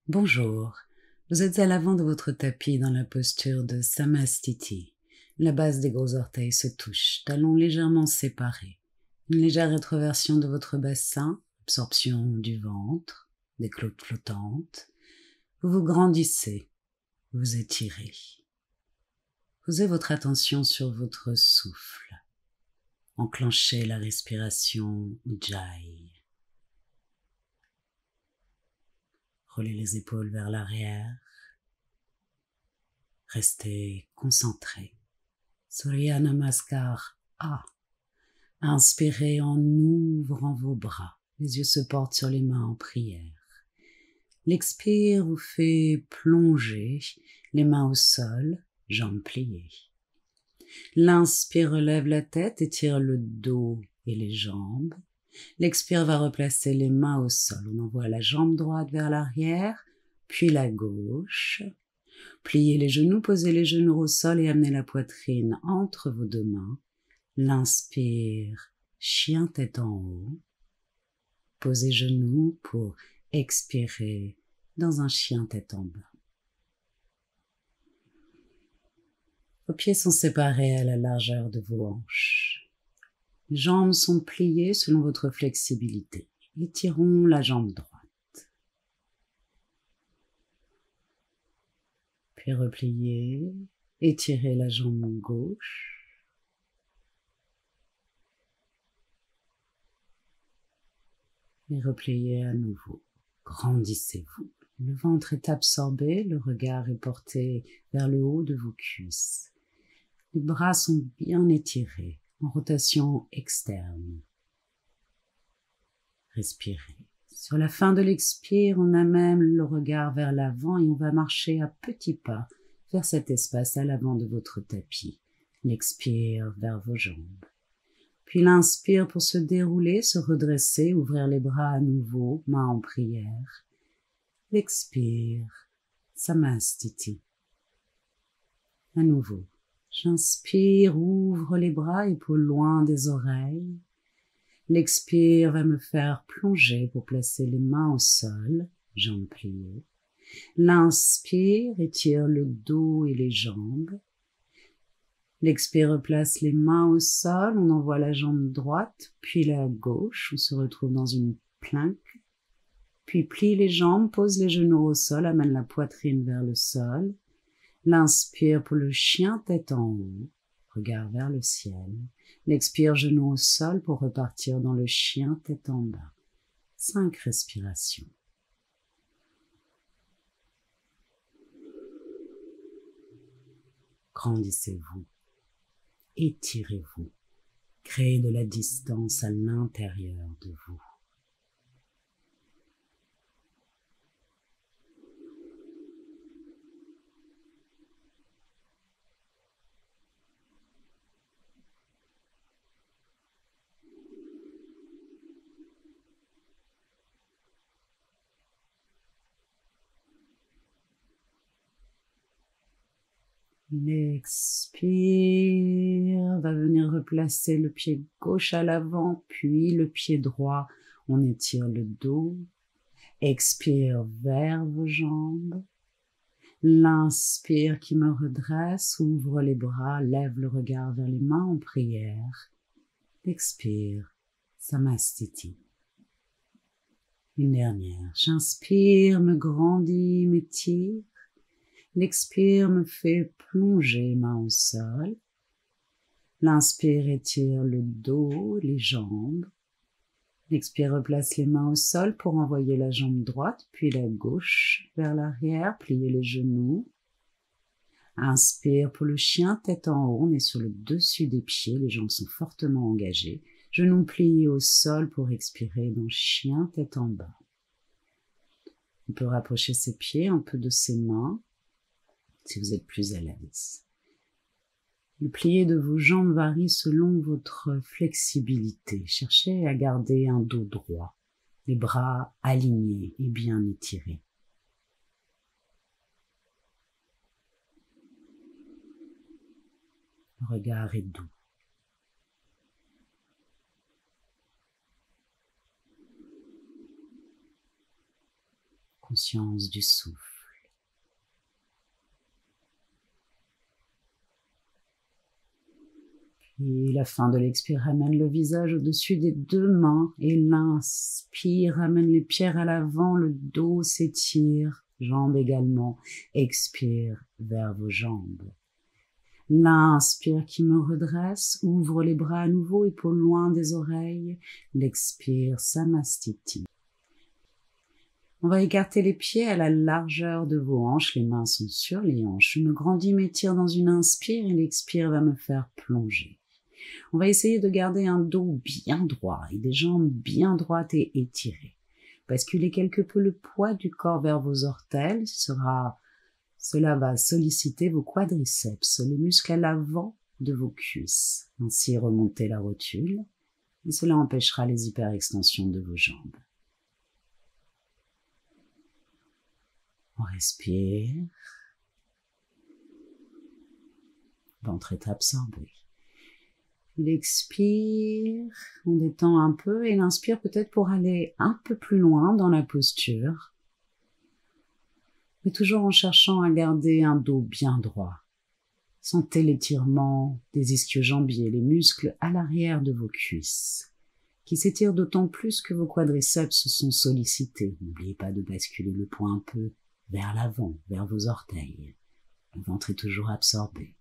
Bonjour, vous êtes à l'avant de votre tapis dans la posture de Samastiti. La base des gros orteils se touche, talons légèrement séparés. Une légère rétroversion de votre bassin, absorption du ventre, des côtes flottantes. Vous vous grandissez, vous étirez. Posez votre attention sur votre souffle. Enclenchez la respiration Ujjayi. Roulez les épaules vers l'arrière. Restez concentré. Surya Namaskar A. Inspirez en ouvrant vos bras. Les yeux se portent sur les mains en prière. L'expire vous fait plonger les mains au sol, jambes pliées. L'inspire relève la tête, étire le dos et les jambes. L'expire va replacer les mains au sol. On envoie la jambe droite vers l'arrière, puis la gauche. Pliez les genoux, posez les genoux au sol et amenez la poitrine entre vos deux mains. L'inspire, chien tête en haut. Posez genoux pour expirer dans un chien tête en bas. Vos pieds sont séparés à la largeur de vos hanches. Les jambes sont pliées selon votre flexibilité. Étirons la jambe droite. Puis repliez, étirez la jambe gauche. Et repliez à nouveau. Grandissez-vous. Le ventre est absorbé, le regard est porté vers le haut de vos cuisses. Les bras sont bien étirés, en rotation externe. Respirez. Sur la fin de l'expire, on amène le regard vers l'avant et on va marcher à petits pas vers cet espace à l'avant de votre tapis. L'expire vers vos jambes. Puis l'inspire pour se dérouler, se redresser, ouvrir les bras à nouveau, mains en prière. L'expire, Samastiti. À nouveau, j'inspire, ouvre les bras, épaules loin des oreilles. L'expire va me faire plonger pour placer les mains au sol, jambes pliées. L'inspire, étire le dos et les jambes. L'expire replace les mains au sol, on envoie la jambe droite, puis la gauche, on se retrouve dans une planque. Puis plie les jambes, pose les genoux au sol, amène la poitrine vers le sol. L'inspire pour le chien tête en haut, regard vers le ciel. L'expire genoux au sol pour repartir dans le chien tête en bas. 5 respirations. Grandissez-vous. Étirez-vous, créez de la distance à l'intérieur de vous. L'expire va venir replacer le pied gauche à l'avant, puis le pied droit. On étire le dos. Expire vers vos jambes. L'inspire qui me redresse, ouvre les bras, lève le regard vers les mains en prière. L'expire, Samastiti. Une dernière. J'inspire, me grandis, m'étire. L'expire me fait plonger main au sol. L'inspire étire le dos, les jambes. L'expire replace les mains au sol pour envoyer la jambe droite, puis la gauche vers l'arrière, plier les genoux. Inspire pour le chien, tête en haut, on est sur le dessus des pieds, les jambes sont fortement engagées. Genoux pliés au sol pour expirer dans chien, tête en bas. On peut rapprocher ses pieds, un peu de ses mains, si vous êtes plus à l'aise. Le plié de vos jambes varie selon votre flexibilité. Cherchez à garder un dos droit, les bras alignés et bien étirés. Le regard est doux. conscience du souffle. Puis la fin de l'expire ramène le visage au-dessus des deux mains et l'inspire ramène les pierres à l'avant, le dos s'étire, jambes également. Expire vers vos jambes. L'inspire qui me redresse, ouvre les bras à nouveau, épaules loin des oreilles. L'expire, Samastiti. On va écarter les pieds à la largeur de vos hanches, les mains sont sur les hanches. Je me grandis, m'étire dans une inspire et l'expire va me faire plonger. On va essayer de garder un dos bien droit et des jambes bien droites et étirées. Basculez quelque peu le poids du corps vers vos orteils, cela va solliciter vos quadriceps, les muscles à l'avant de vos cuisses. Ainsi remontez la rotule et cela empêchera les hyperextensions de vos jambes. On respire. Ventre est absorbé. L'expire, on détend un peu et l'inspire peut-être pour aller un peu plus loin dans la posture. Mais toujours en cherchant à garder un dos bien droit. Sentez l'étirement des ischio-jambiers, les muscles à l'arrière de vos cuisses, qui s'étirent d'autant plus que vos quadriceps sont sollicités. N'oubliez pas de basculer le poids un peu vers l'avant, vers vos orteils. Le ventre est toujours absorbé.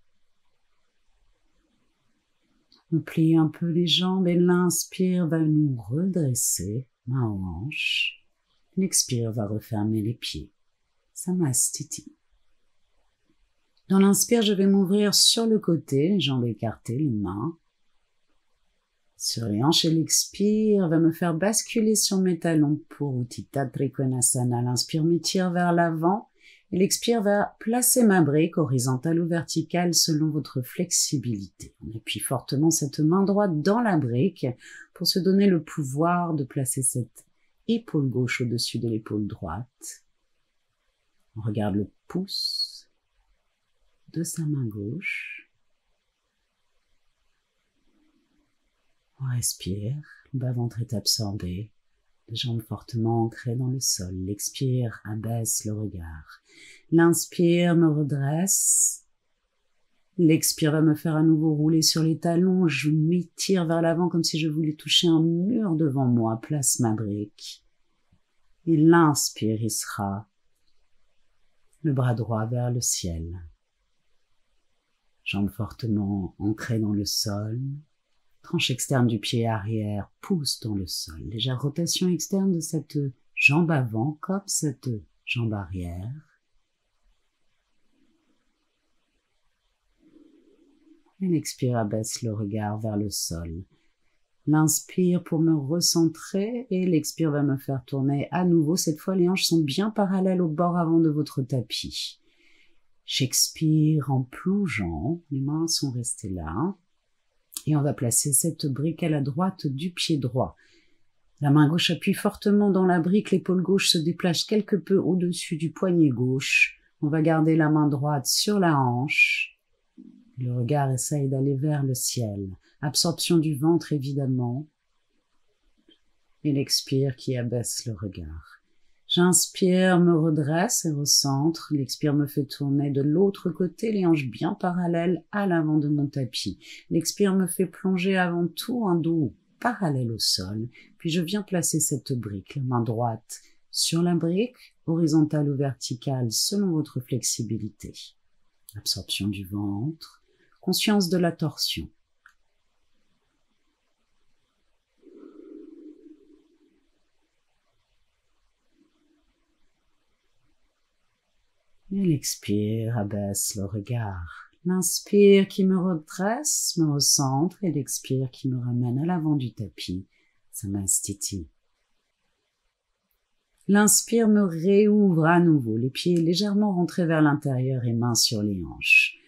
On plie un peu les jambes et l'inspire va nous redresser, main aux hanches. L'expire va refermer les pieds. Samastiti. Dans l'inspire, je vais m'ouvrir sur le côté, les jambes écartées, les mains sur les hanches et l'expire va me faire basculer sur mes talons pour Utthita Trikonasana. L'inspire m'étire vers l'avant et l'expire va placer ma brique horizontale ou verticale selon votre flexibilité. On appuie fortement cette main droite dans la brique pour se donner le pouvoir de placer cette épaule gauche au-dessus de l'épaule droite. On regarde le pouce de sa main gauche. On respire, le bas-ventre est absorbé, les jambes fortement ancrées dans le sol. L'expire abaisse le regard. L'inspire me redresse. L'expire va me faire à nouveau rouler sur les talons. Je m'étire vers l'avant comme si je voulais toucher un mur devant moi. Place ma brique. Et l'inspire, il sera le bras droit vers le ciel. Jambes fortement ancrées dans le sol. Tranche externe du pied arrière pousse dans le sol. Légère rotation externe de cette jambe avant comme cette jambe arrière. Et l'expire abaisse le regard vers le sol. L'inspire pour me recentrer et l'expire va me faire tourner à nouveau. Cette fois, les hanches sont bien parallèles au bord avant de votre tapis. J'expire en plongeant. Les mains sont restées là. Et on va placer cette brique à la droite du pied droit. La main gauche appuie fortement dans la brique, l'épaule gauche se déplace quelque peu au-dessus du poignet gauche. On va garder la main droite sur la hanche. Le regard essaye d'aller vers le ciel. Absorption du ventre évidemment. Et l'expire qui abaisse le regard. J'inspire, me redresse et recentre. L'expire me fait tourner de l'autre côté, les hanches bien parallèles à l'avant de mon tapis. L'expire me fait plonger avant tout un dos parallèle au sol. Puis je viens placer cette brique, la main droite sur la brique, horizontale ou verticale selon votre flexibilité. Absorption du ventre, conscience de la torsion. Et l'expire abaisse le regard. L'inspire qui me redresse, me recentre, et l'expire qui me ramène à l'avant du tapis, Samastiti. L'inspire me réouvre à nouveau, les pieds légèrement rentrés vers l'intérieur et mains sur les hanches.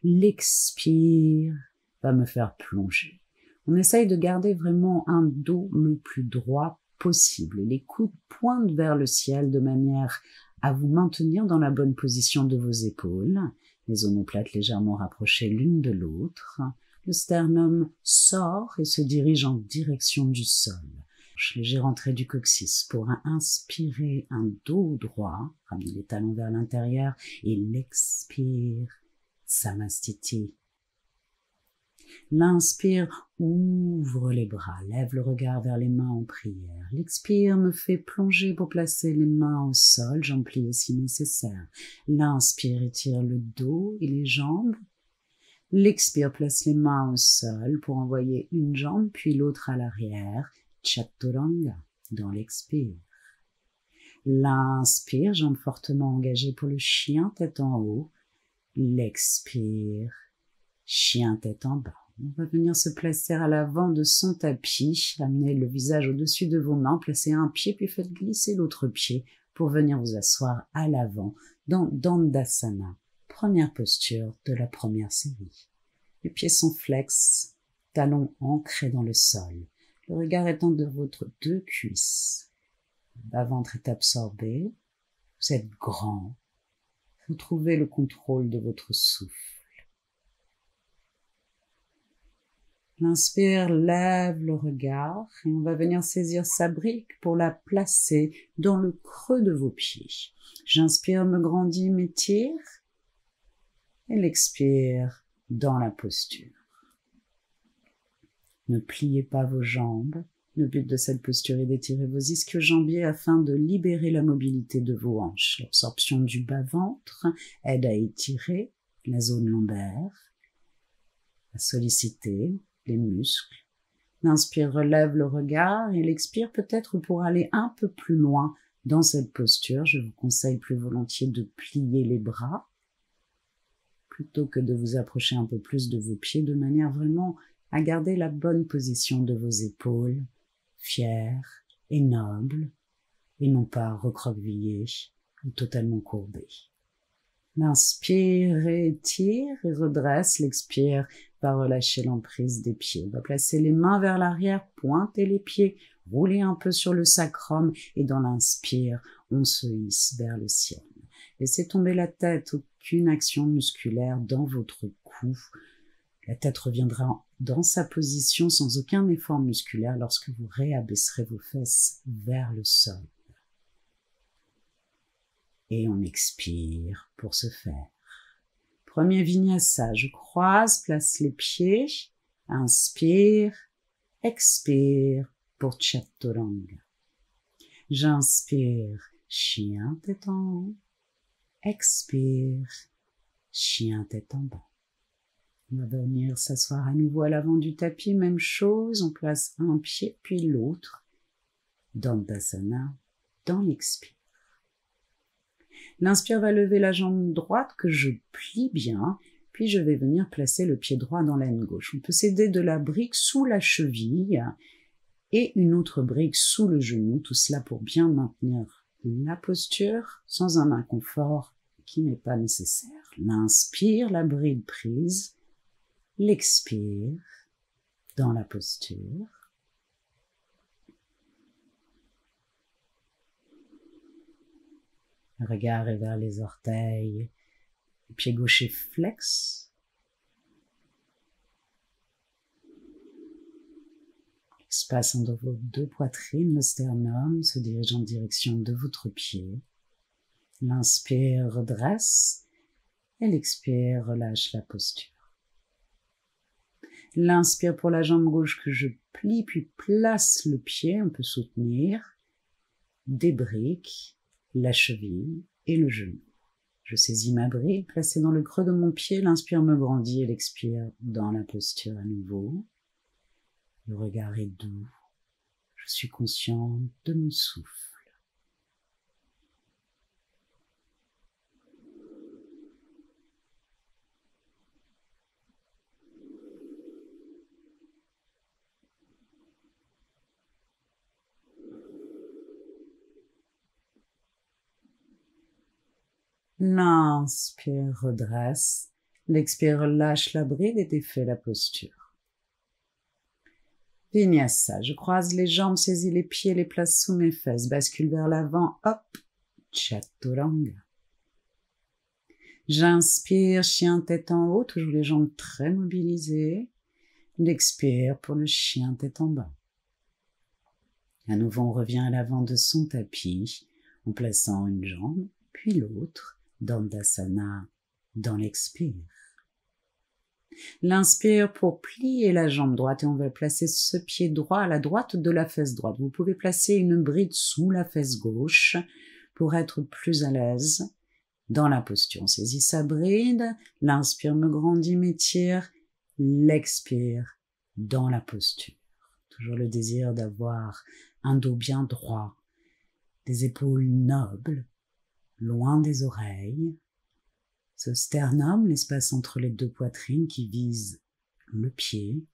L'expire va me faire plonger. On essaye de garder vraiment un dos le plus droit possible. Les coudes pointent vers le ciel de manière à vous maintenir dans la bonne position de vos épaules, les omoplates légèrement rapprochées l'une de l'autre. Le sternum sort et se dirige en direction du sol. léger rentrée du coccyx pour inspirer un dos droit, ramenez les talons vers l'intérieur et l'expire, Samastiti. L'inspire, ouvre les bras, lève le regard vers les mains en prière. L'expire me fait plonger pour placer les mains au sol, j'en plie si nécessaire. L'inspire étire le dos et les jambes. L'expire place les mains au sol pour envoyer une jambe puis l'autre à l'arrière. Chaturanga, dans l'expire. L'inspire, jambes fortement engagées pour le chien, tête en haut. L'expire, chien, tête en bas. On va venir se placer à l'avant de son tapis. Amenez le visage au-dessus de vos mains, placez un pied puis faites glisser l'autre pied pour venir vous asseoir à l'avant dans Dandasana. Première posture de la première série. Les pieds sont flex, talons ancrés dans le sol. Le regard étant de votre deux cuisses. Le bas-ventre est absorbé. Vous êtes grand. Vous trouvez le contrôle de votre souffle. L'inspire lève le regard et on va venir saisir sa brique pour la placer dans le creux de vos pieds. J'inspire, me grandis, m'étire et l'expire dans la posture. Ne pliez pas vos jambes. Le but de cette posture est d'étirer vos ischio-jambiers afin de libérer la mobilité de vos hanches. L'absorption du bas-ventre aide à étirer la zone lombaire, à solliciter les muscles. L'inspire relève le regard et l'expire peut-être pour aller un peu plus loin dans cette posture. Je vous conseille plus volontiers de plier les bras plutôt que de vous approcher un peu plus de vos pieds de manière vraiment à garder la bonne position de vos épaules, fières et nobles, et non pas recroquevillées ou totalement courbées. L'inspire et étire et redresse, l'expire va relâcher l'emprise des pieds. On va placer les mains vers l'arrière, pointer les pieds, rouler un peu sur le sacrum et dans l'inspire, on se hisse vers le ciel. Laissez tomber la tête, aucune action musculaire dans votre cou. La tête reviendra dans sa position sans aucun effort musculaire lorsque vous réabaisserez vos fesses vers le sol. Et on expire pour ce faire. Premier vinyasa, je croise, place les pieds, inspire, expire pour Chaturanga. J'inspire, chien tête en haut, expire, chien tête en bas. On va venir s'asseoir à nouveau à l'avant du tapis, même chose, on place un pied puis l'autre, Dandasana, dans l'expire. L'inspire va lever la jambe droite que je plie bien, puis je vais venir placer le pied droit dans l'aine gauche. On peut s'aider de la brique sous la cheville et une autre brique sous le genou, tout cela pour bien maintenir la posture sans un inconfort qui n'est pas nécessaire. L'inspire, la bride prise, l'expire dans la posture. Le regard est vers les orteils, le pied gauche est flex. L'espace entre vos deux poitrines, le sternum se dirige en direction de votre pied. L'inspire redresse et l'expire relâche la posture. L'inspire pour la jambe gauche que je plie puis place le pied, on peut soutenir des briques, la cheville et le genou. Je saisis ma brique placée dans le creux de mon pied, l'inspire me grandit et l'expire dans la posture à nouveau. Le regard est doux, je suis conscient de mon souffle. L'inspire redresse, l'expire relâche la bride et défait la posture. Vinyasa, je croise les jambes, saisis les pieds, les place sous mes fesses, bascule vers l'avant, hop, Chaturanga. J'inspire, chien tête en haut, toujours les jambes très mobilisées. L'expire pour le chien tête en bas. À nouveau, on revient à l'avant de son tapis, en plaçant une jambe, puis l'autre, Dandasana, dans l'expire. L'inspire pour plier la jambe droite et on va placer ce pied droit à la droite de la fesse droite. Vous pouvez placer une bride sous la fesse gauche pour être plus à l'aise dans la posture. On saisit sa bride, l'inspire me grandit, m'étire, l'expire dans la posture. Toujours le désir d'avoir un dos bien droit, des épaules nobles, loin des oreilles, ce sternum, l'espace entre les deux poitrines qui vise le pied,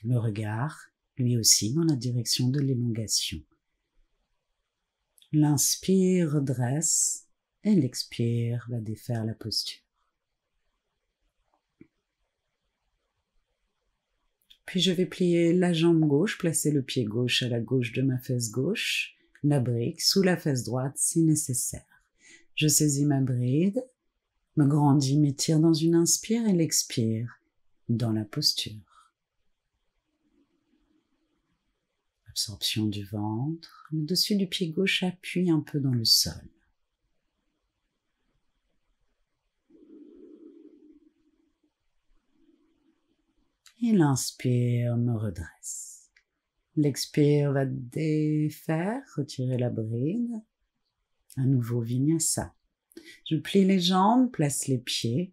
le regard, lui aussi dans la direction de l'élongation. L'inspire redresse et l'expire va défaire la posture. Puis je vais plier la jambe gauche, placer le pied gauche à la gauche de ma fesse gauche, la brique sous la fesse droite si nécessaire. Je saisis ma bride, me grandis, m'étire dans une inspire et l'expire dans la posture. Absorption du ventre, le dessus du pied gauche appuie un peu dans le sol. Et l'inspire me redresse. L'expire va défaire, retirer la bride. À nouveau Vinyasa. Je plie les jambes, place les pieds.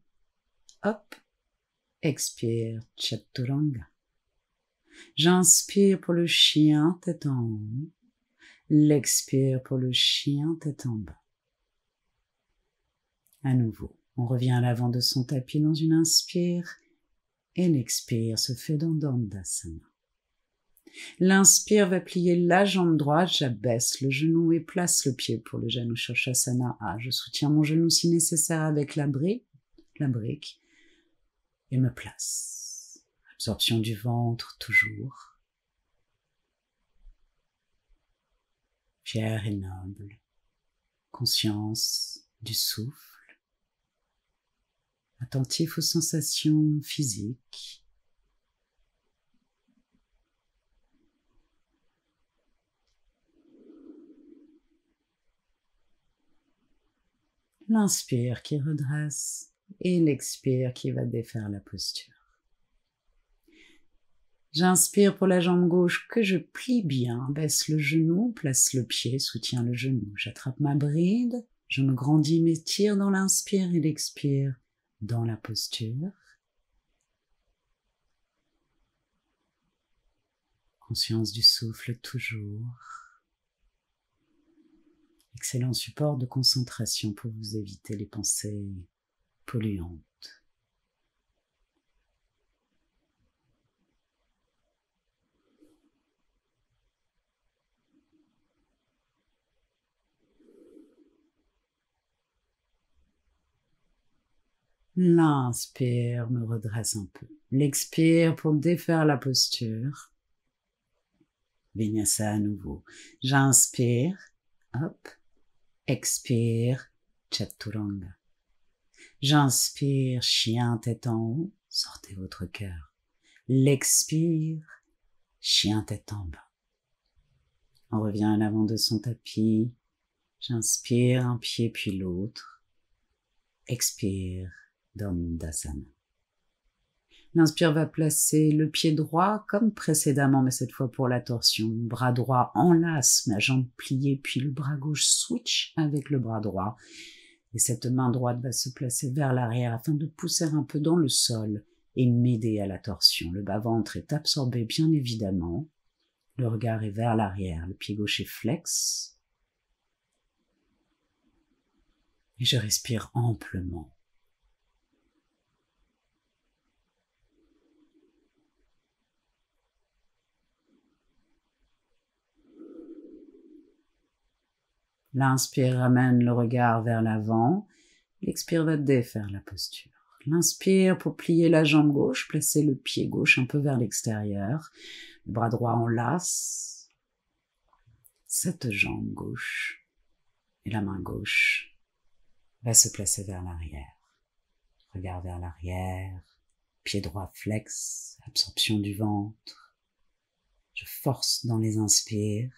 Hop. Expire, Chaturanga. J'inspire pour le chien, tête en haut. L'expire pour le chien, tête en bas. À nouveau, on revient à l'avant de son tapis dans une inspire. Et l'expire se fait dans Dandasana. L'inspire va plier la jambe droite, j'abaisse le genou et place le pied pour le Janushirshasana. Je soutiens mon genou si nécessaire avec la brique, et me place. Absorption du ventre toujours. Fier et noble. Conscience du souffle. Attentif aux sensations physiques. L'inspire qui redresse et l'expire qui va défaire la posture. J'inspire pour la jambe gauche que je plie bien, baisse le genou, place le pied, soutiens le genou. J'attrape ma bride, je me grandis, m'étire dans l'inspire et l'expire dans la posture. Conscience du souffle toujours. Excellent support de concentration pour vous éviter les pensées polluantes. L'inspire me redresse un peu. L'expire pour défaire la posture. Vinyasa à nouveau. J'inspire. Hop. Expire. Chaturanga. J'inspire. Chien tête en haut. Sortez votre cœur. L'expire. Chien tête en bas. On revient à l'avant de son tapis. J'inspire un pied puis l'autre. Expire. Dandasana. L'inspire va placer le pied droit comme précédemment, mais cette fois pour la torsion. Bras droit enlace, ma jambe pliée, puis le bras gauche switch avec le bras droit. Et cette main droite va se placer vers l'arrière afin de pousser un peu dans le sol et m'aider à la torsion. Le bas-ventre est absorbé bien évidemment. Le regard est vers l'arrière, le pied gauche est flex. Et je respire amplement. L'inspire ramène le regard vers l'avant. L'expire va défaire la posture. L'inspire pour plier la jambe gauche, placer le pied gauche un peu vers l'extérieur. Le bras droit enlace cette jambe gauche. Et la main gauche va se placer vers l'arrière. Regard vers l'arrière. Pied droit flex. Absorption du ventre. Je force dans les inspires.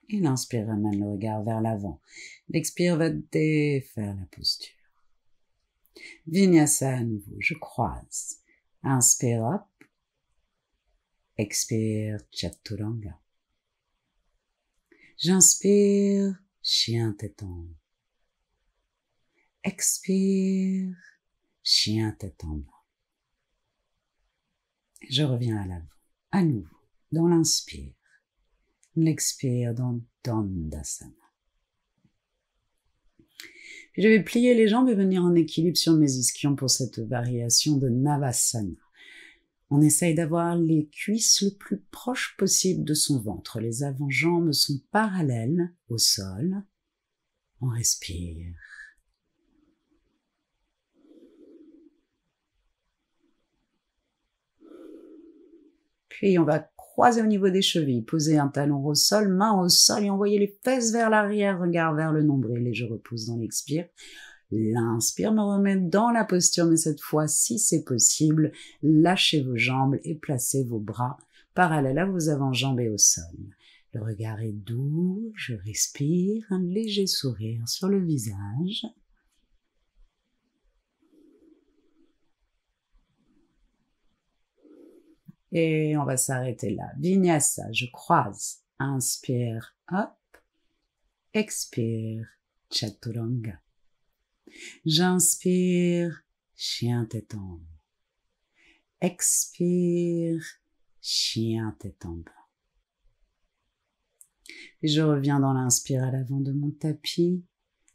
Et l'inspire ramène le regard vers l'avant. L'expire va défaire la posture. Vinyasa à nouveau, je croise. Inspire, hop. Expire, Chaturanga. J'inspire, chien tête en haut. Expire, chien tête en bas. Je reviens à l'avant, à nouveau, dans l'inspire. L'expire dans Dandasana. Puis je vais plier les jambes et venir en équilibre sur mes ischions pour cette variation de Navasana. On essaye d'avoir les cuisses le plus proches possible de son ventre. Les avant-jambes sont parallèles au sol. On respire. Puis on va croiser au niveau des chevilles, poser un talon au sol, main au sol et envoyer les fesses vers l'arrière, regard vers le nombril et je repose dans l'expire. L'inspire me remet dans la posture, mais cette fois, si c'est possible, lâchez vos jambes et placez vos bras parallèles à vos avant-jambes et au sol. Le regard est doux, je respire, un léger sourire sur le visage. Et on va s'arrêter là. Vinyasa, je croise. Inspire, hop. Expire, Chaturanga. J'inspire, chien tête en haut. Expire, chien tête en bas. Et je reviens dans l'inspire à l'avant de mon tapis.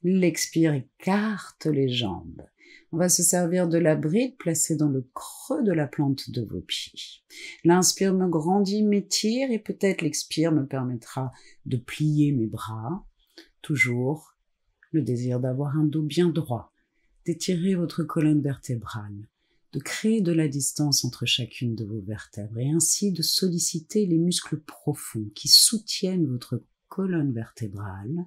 L'expire écarte les jambes. On va se servir de la bride placée dans le creux de la plante de vos pieds. L'inspire me grandit, m'étire et peut-être l'expire me permettra de plier mes bras. Toujours le désir d'avoir un dos bien droit, d'étirer votre colonne vertébrale, de créer de la distance entre chacune de vos vertèbres et ainsi de solliciter les muscles profonds qui soutiennent votre colonne vertébrale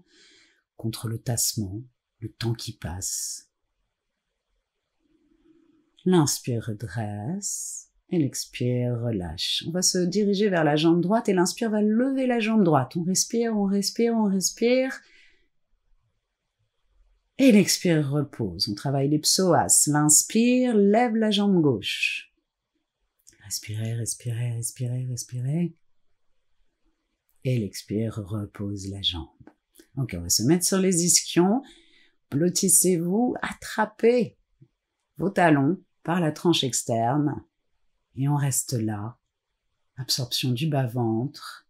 contre le tassement, le temps qui passe. L'inspire redresse et l'expire relâche. On va se diriger vers la jambe droite et l'inspire va lever la jambe droite. On respire, on respire, on respire. Et l'expire repose. On travaille les psoas. L'inspire lève la jambe gauche. Respirez, respirez, respirez, respirez. Et l'expire repose la jambe. Ok, on va se mettre sur les ischions. Blottissez-vous, attrapez vos talons par la tranche externe et on reste là, absorption du bas-ventre,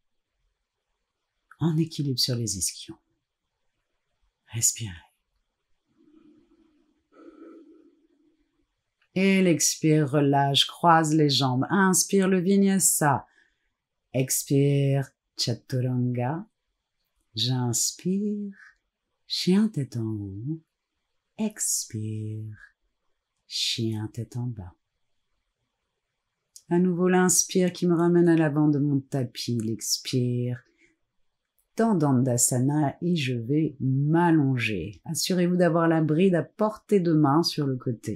en équilibre sur les ischions. Respirez. Et l'expire, relâche, croise les jambes. Inspire le Vinyasa. Expire, Chaturanga. J'inspire, chien tête en haut. Expire, chien tête en bas. À nouveau l'inspire qui me ramène à l'avant de mon tapis. L'expire dans Dandasana et je vais m'allonger. Assurez-vous d'avoir la bride à portée de main sur le côté.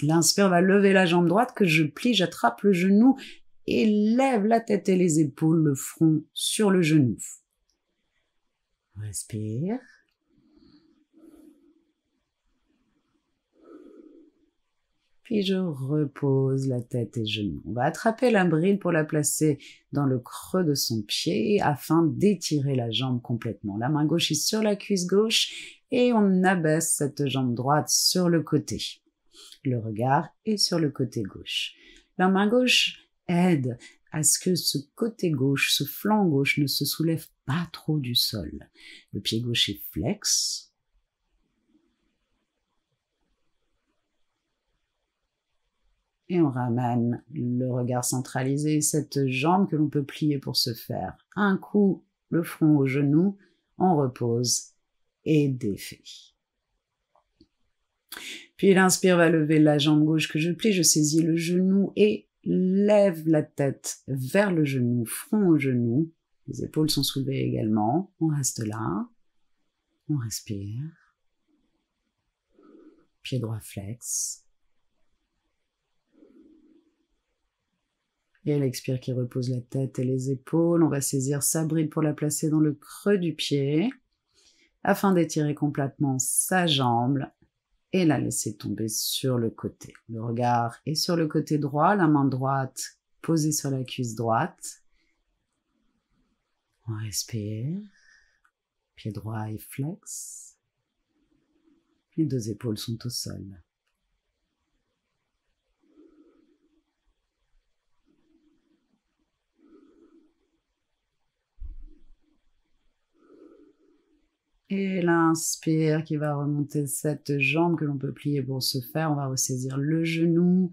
L'inspire va lever la jambe droite que je plie, j'attrape le genou et lève la tête et les épaules, le front sur le genou. Respire. Puis je repose la tête et genoux. On va attraper la bride pour la placer dans le creux de son pied afin d'étirer la jambe complètement. La main gauche est sur la cuisse gauche et on abaisse cette jambe droite sur le côté. Le regard est sur le côté gauche. La main gauche aide à ce que ce côté gauche, ce flanc gauche ne se soulève pas trop du sol. Le pied gauche est flex. Et on ramène le regard centralisé, cette jambe que l'on peut plier pour se faire. Un coup, le front au genou, on repose et défait. Puis l'inspire va lever la jambe gauche que je plie, je saisis le genou et lève la tête vers le genou, front au genou. Les épaules sont soulevées également. On reste là. On respire. Pied droit flex. Et à l'expire qui repose la tête et les épaules, on va saisir sa bride pour la placer dans le creux du pied afin d'étirer complètement sa jambe et la laisser tomber sur le côté. Le regard est sur le côté droit, la main droite posée sur la cuisse droite. On respire, pied droit est flex, les deux épaules sont au sol. Et l'inspire qui va remonter cette jambe que l'on peut plier pour ce faire. On va ressaisir le genou.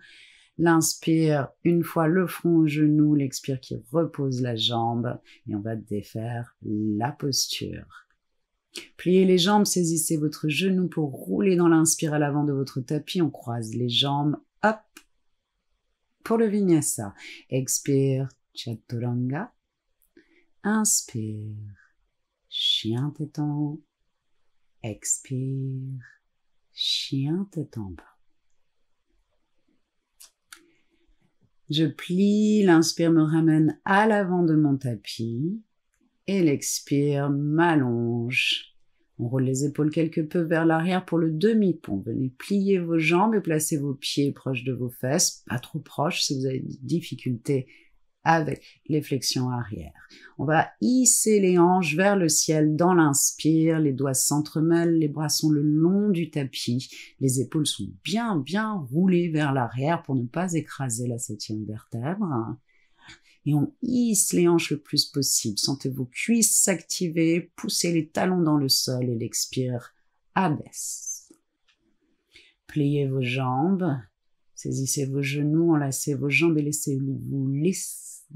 L'inspire, une fois le front au genou, l'expire qui repose la jambe et on va défaire la posture. Pliez les jambes, saisissez votre genou pour rouler dans l'inspire à l'avant de votre tapis. On croise les jambes, hop, pour le vinyasa. Expire, chaturanga. Inspire, chien tête en haut. Expire, chien tête en bas. Je plie, l'inspire me ramène à l'avant de mon tapis et l'expire m'allonge. On roule les épaules quelque peu vers l'arrière pour le demi-pont. Venez plier vos jambes et placez vos pieds proches de vos fesses, pas trop proches si vous avez des difficultés avec les flexions arrière. On va hisser les hanches vers le ciel dans l'inspire, les doigts s'entremêlent, les bras sont le long du tapis, les épaules sont bien roulées vers l'arrière pour ne pas écraser la 7e vertèbre. Et on hisse les hanches le plus possible. Sentez vos cuisses s'activer, poussez les talons dans le sol et l'expire abaisse. Pliez vos jambes, saisissez vos genoux, enlacez vos jambes et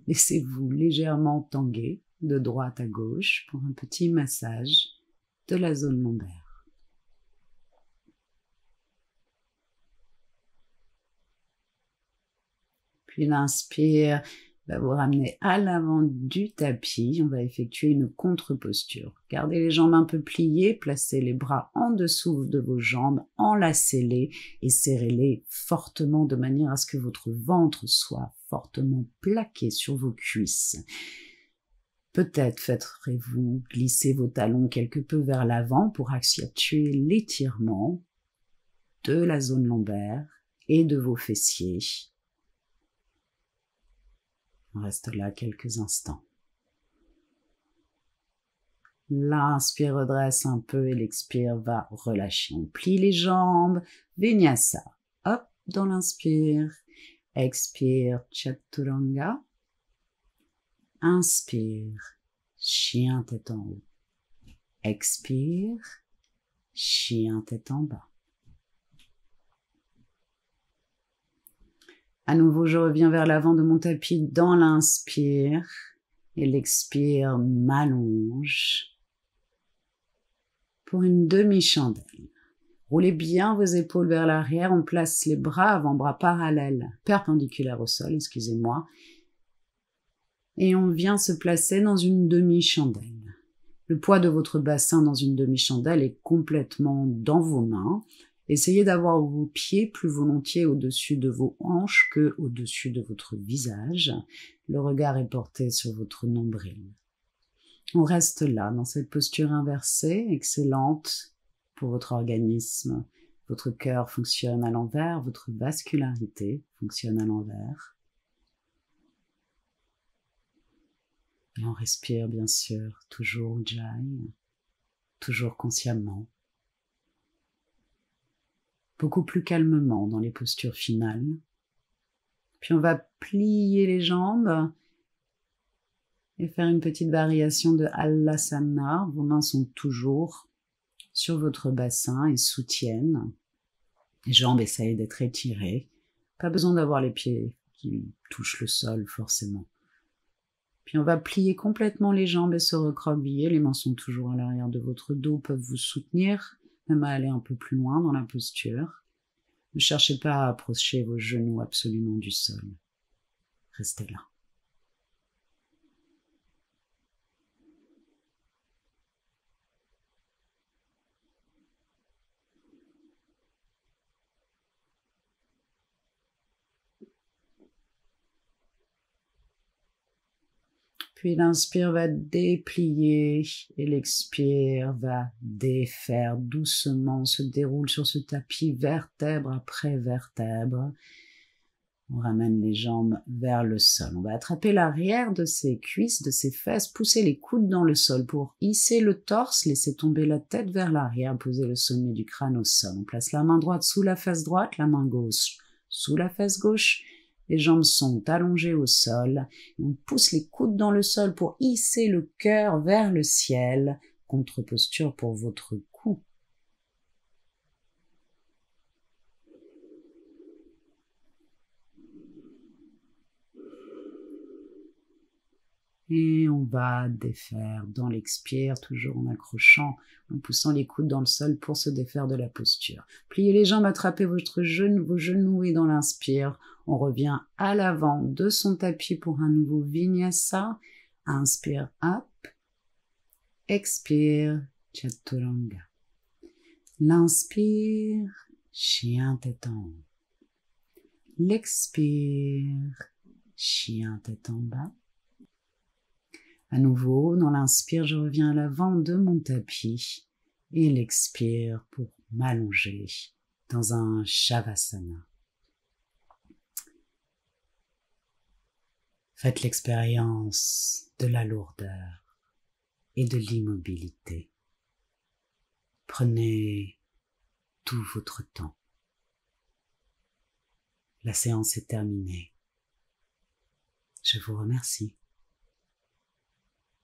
laissez-vous légèrement tanguer de droite à gauche pour un petit massage de la zone lombaire. Puis l'inspire va vous ramener à l'avant du tapis. On va effectuer une contre-posture. Gardez les jambes un peu pliées, placez les bras en dessous de vos jambes, enlacez-les et serrez-les fortement de manière à ce que votre ventre soit fortement plaqué sur vos cuisses. Peut-être faites-vous glisser vos talons quelque peu vers l'avant pour accentuer l'étirement de la zone lombaire et de vos fessiers. On reste là quelques instants. L'inspire redresse un peu et l'expire va relâcher. On plie les jambes, vinyasa. Hop, dans l'inspire. Expire, chaturanga. Inspire, chien tête en haut. Expire, chien tête en bas. À nouveau, je reviens vers l'avant de mon tapis dans l'inspire et l'expire m'allonge pour une demi-chandelle. Roulez bien vos épaules vers l'arrière, on place les bras avant-bras parallèles, perpendiculaires au sol, excusez-moi, et on vient se placer dans une demi-chandelle. Le poids de votre bassin dans une demi-chandelle est complètement dans vos mains. Essayez d'avoir vos pieds plus volontiers au-dessus de vos hanches que au-dessus de votre visage. Le regard est porté sur votre nombril. On reste là, dans cette posture inversée, excellente pour votre organisme. Votre cœur fonctionne à l'envers, votre vascularité fonctionne à l'envers. Et on respire bien sûr, toujours Ujjayi, toujours consciemment. Beaucoup plus calmement dans les postures finales. Puis on va plier les jambes et faire une petite variation de Halasana. Vos mains sont toujours sur votre bassin et soutiennent. Les jambes essayent d'être étirées. Pas besoin d'avoir les pieds qui touchent le sol forcément. Puis on va plier complètement les jambes et se recroqueviller. Les mains sont toujours à l'arrière de votre dos, peuvent vous soutenir, même à aller un peu plus loin dans la posture. Ne cherchez pas à approcher vos genoux absolument du sol. Restez là. Puis l'inspire va déplier et l'expire va défaire doucement. On se déroule sur ce tapis vertèbre après vertèbre. On ramène les jambes vers le sol. On va attraper l'arrière de ses cuisses, de ses fesses, pousser les coudes dans le sol pour hisser le torse, laisser tomber la tête vers l'arrière, poser le sommet du crâne au sol. On place la main droite sous la fesse droite, la main gauche sous la fesse gauche. Les jambes sont allongées au sol. On pousse les coudes dans le sol pour hisser le cœur vers le ciel. Contre-posture pour votre cou. Et on va défaire dans l'expire, toujours en accrochant, en poussant les coudes dans le sol pour se défaire de la posture. Pliez les jambes, attrapez vos genoux et dans l'inspire, on revient à l'avant de son tapis pour un nouveau vinyasa. Inspire, up. Expire, chaturanga. L'inspire, chien tête en haut. L'expire, chien tête en bas. À nouveau, dans l'inspire, je reviens à l'avant de mon tapis et l'expire pour m'allonger dans un Shavasana. Faites l'expérience de la lourdeur et de l'immobilité. Prenez tout votre temps. La séance est terminée. Je vous remercie.